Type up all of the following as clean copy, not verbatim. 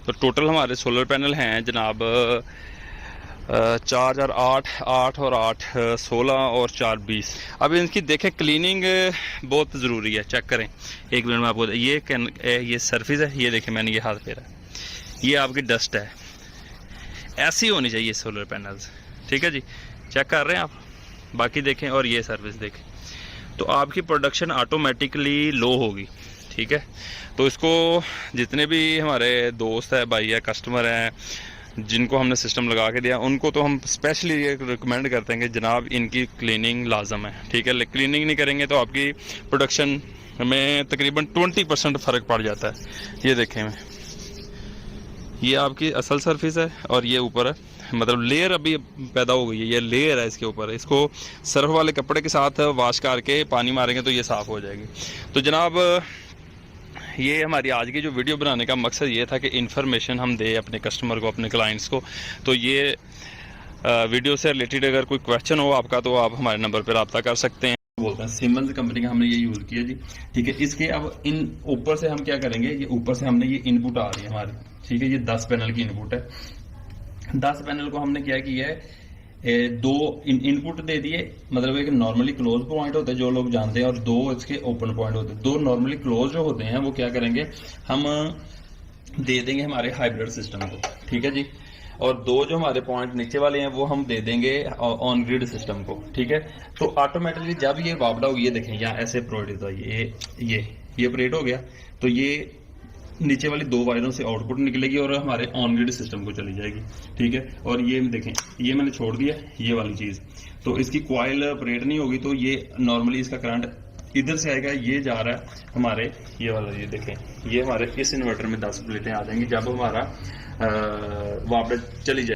तो टोटल हमारे solar panel हैं जनाब 4,008, 8 और 8 16 और 4 20। अब इनकी देखें क्लीनिंग बहुत ज़रूरी है, चेक करें। एक मिनट में आपको ये सरफेस है, ये देखें मैंने ये हाथ फेरा, ये आपकी डस्ट है, ऐसी होनी चाहिए सोलर पैनल्स, ठीक है जी। चेक कर रहे हैं आप, बाकी देखें और ये सर्विस देखें, तो आपकी प्रोडक्शन ऑटोमेटिकली लो होगी, ठीक है। तो इसको जितने भी हमारे दोस्त हैं, भाई है, कस्टमर हैं, जिनको हमने सिस्टम लगा के दिया, उनको तो हम स्पेशली ये रिकमेंड करते हैं कि जनाब इनकी क्लीनिंग लाजम है, ठीक है। क्लीनिंग नहीं करेंगे तो आपकी प्रोडक्शन में तकरीबन 20% फ़र्क पड़ जाता है। ये देखें, ये आपकी असल सरफेस है और ये ऊपर है, मतलब लेयर अभी पैदा हो गई है, ये लेयर है इसके ऊपर। इसको सर्फ वाले कपड़े के साथ वॉश करके पानी मारेंगे तो ये साफ़ हो जाएगी। तो जनाब ये हमारी आज की जो वीडियो बनाने का मकसद ये था कि इन्फॉर्मेशन हम दें अपने कस्टमर को, अपने क्लाइंट्स को। तो ये वीडियो से रिलेटेड अगर कोई क्वेश्चन हो आपका तो आप हमारे नंबर पर रब्ता कर सकते हैं। बोलते हैं सिमंस कंपनी का हमने ये यूज़ किया जी, ठीक है। इसके अब इन ऊपर से हम क्या करेंगे, ये ऊपर से हमने ये इनपुट आ रही है हमारी, ठीक है। ये 10 पैनल की इनपुट है। 10 पैनल को हमने क्या किया है, दो इनपुट दे दिए, मतलब एक नॉर्मली क्लोज पॉइंट होते हैं जो लोग जानते हैं, और दो इसके ओपन पॉइंट होते हैं। दो नॉर्मली क्लोज जो होते हैं वो क्या करेंगे, हम दे देंगे हमारे हाइब्रिड सिस्टम को, ठीक है जी। और दो जो हमारे पॉइंट नीचे वाले हैं वो हम दे देंगे ऑन ग्रिड सिस्टम को, ठीक है। तो ऑटोमेटिकली जब ये वापड़ा हो, ये देखें यहाँ ऐसे प्रोवाइड होता है, ये ऑपरेट हो गया, तो ये नीचे वाली दो वायरों से आउटपुट निकलेगी और हमारे ऑन ग्रिड सिस्टम को चली जाएगी, ठीक है। और ये देखें, ये मैंने छोड़ दिया ये वाली चीज, तो इसकी कॉइल ऑपरेट नहीं होगी, तो ये नॉर्मली इसका करंट इधर से आएगा, ये जा रहा है हमारे ये वाला, ये देखें, ये हमारे इस इन्वर्टर में 10 प्लेटें आ जाएंगी जब हमारा वापस चली जाए।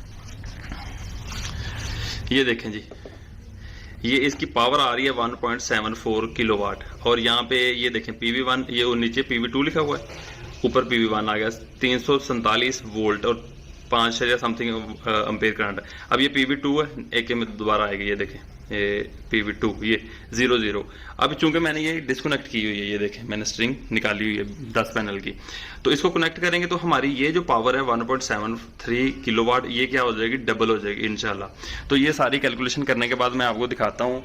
ये देखें जी, ये इसकी पावर आ रही है 1.74 किलोवाट, और यहाँ पे ये देखें PV1, ये नीचे PV2 लिखा हुआ है, ऊपर PV1 आ गया, 347 वोल्ट और 5 या समथिंग अम्पेयर करंट। अब ये PV2 है, एक में दोबारा आएगी, ये देखें ये PV2, ये 00। अब चूंकि मैंने ये डिस्कनेक्ट की हुई है, ये देखें मैंने स्ट्रिंग निकाली हुई है 10 पैनल की, तो इसको कनेक्ट करेंगे तो हमारी ये जो पावर है 1.73 किलोवाट, ये क्या हो जाएगी, डबल हो जाएगी इंशाल्लाह। तो ये सारी कैलकुलेशन करने के बाद मैं आपको दिखाता हूँ।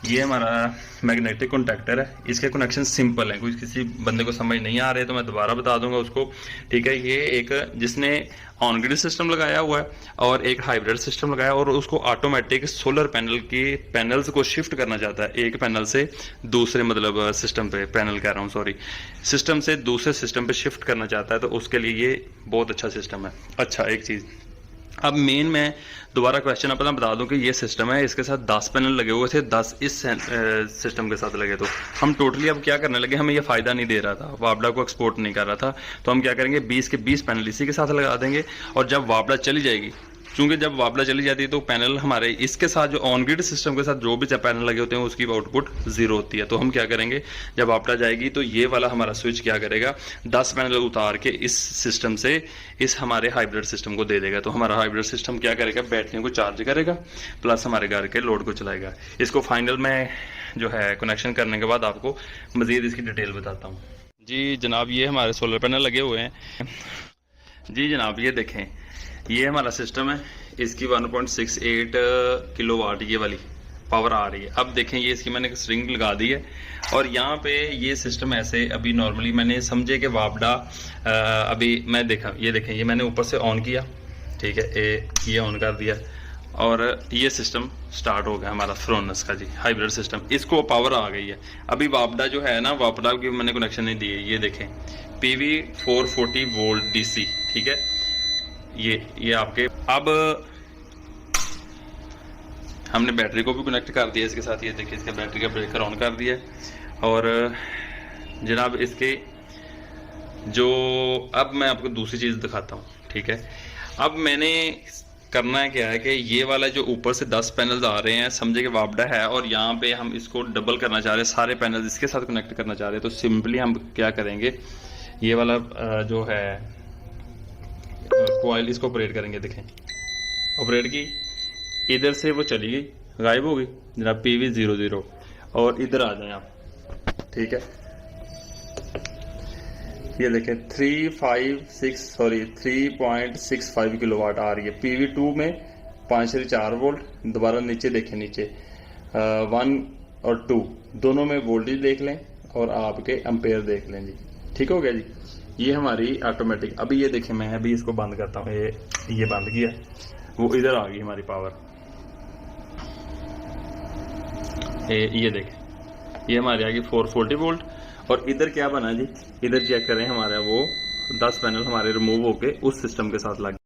ये हमारा मैग्नेटिक कॉन्टैक्टर है, इसके कनेक्शन सिंपल है, कोई किसी बंदे को समझ नहीं आ रहे तो मैं दोबारा बता दूंगा उसको, ठीक है। ये एक जिसने ऑन ग्रिड सिस्टम लगाया हुआ है और एक हाइब्रिड सिस्टम लगाया, और उसको ऑटोमेटिक सोलर पैनल की पैनल्स को शिफ्ट करना चाहता है, एक पैनल से दूसरे, मतलब सिस्टम पे, पैनल कह रहा हूँ सॉरी, सिस्टम से दूसरे सिस्टम पे शिफ्ट करना चाहता है, तो उसके लिए ये बहुत अच्छा सिस्टम है। अच्छा, एक चीज़ अब मेन मैं दोबारा क्वेश्चन अपना बता दूं कि ये सिस्टम है, इसके साथ 10 पैनल लगे हुए थे, 10 इस सिस्टम के साथ लगे, तो हम टोटली अब क्या करने लगे, हमें ये फायदा नहीं दे रहा था, वापड़ा को एक्सपोर्ट नहीं कर रहा था, तो हम क्या करेंगे 20 के 20 पैनल इसी के साथ लगा देंगे, और जब वापड़ा चली जाएगी, चूंकि जब वापड़ा चली जाती है तो पैनल हमारे इसके साथ जो ऑन ग्रिड सिस्टम के साथ जो भी पैनल लगे होते हैं उसकी आउटपुट 0 होती है। तो हम क्या करेंगे, जब वापड़ा जाएगी तो ये वाला हमारा स्विच क्या करेगा, 10 पैनल उतार के इस सिस्टम से इस हमारे हाइब्रिड सिस्टम को दे देगा। तो हमारा हाइब्रिड सिस्टम क्या करेगा, बैटरी को चार्ज करेगा प्लस हमारे घर के लोड को चलाएगा। इसको फाइनल में जो है कनेक्शन करने के बाद आपको मजीद इसकी डिटेल बताता हूँ। जी जनाब, ये हमारे सोलर पैनल लगे हुए हैं जी जनाब, ये देखें, ये हमारा सिस्टम है, इसकी 1.68 किलोवाट ये वाली पावर आ रही है। अब देखें, ये इसकी मैंने स्ट्रिंग लगा दी है, और यहाँ पे ये सिस्टम ऐसे अभी नॉर्मली मैंने समझे कि वापडा अभी मैं देखा, ये देखें, ये मैंने ऊपर से ऑन किया, ठीक है, ये ऑन कर दिया, और ये सिस्टम स्टार्ट हो गया हमारा फ्रोनस का जी, हाइब्रिड सिस्टम, इसको पावर आ गई है। अभी वापडा जो है ना, वापडा की मैंने कनेक्शन नहीं दी है, ये देखें PV 440 वोल्ट DC, ठीक है। ये आपके, अब हमने बैटरी को भी कनेक्ट कर दिया इसके साथ, ये देखिए इसका बैटरी का ब्रेकर ऑन कर दिया, और जनाब इसके जो, अब मैं आपको दूसरी चीज़ दिखाता हूँ, ठीक है। अब मैंने करना क्या है कि ये वाला जो ऊपर से 10 पैनल्स आ रहे हैं, समझे कि वापडा है, और यहाँ पे हम इसको डबल करना चाह रहे हैं, सारे पैनल्स इसके साथ कनेक्ट करना चाह रहे हैं, तो सिंपली हम क्या करेंगे, ये वाला जो है कॉइल, इसको ऑपरेट करेंगे, देखें ऑपरेट की, इधर से वो चली गई, गायब हो गई जनाब PV 00, और इधर आ जाए आप, ठीक है। ये देखें 3.65 किलोवाट आ रही है। PV2 में 5 से 4 वोल्ट। दोबारा नीचे देखें, नीचे 1 और 2 दोनों में वोल्टेज देख लें और आपके एम्पेयर देख लें जी। ठीक हो गया जी। ये हमारी ऑटोमेटिक। अभी ये देखें, मैं अभी इसको बंद करता हूँ, ये बंद किया, वो इधर आ गई हमारी पावर। ये देखें, ये हमारी आ गई 440 वोल्ट। और इधर क्या बना जी, इधर चेक करें, हमारा वो 10 पैनल हमारे रिमूव होके उस सिस्टम के साथ लग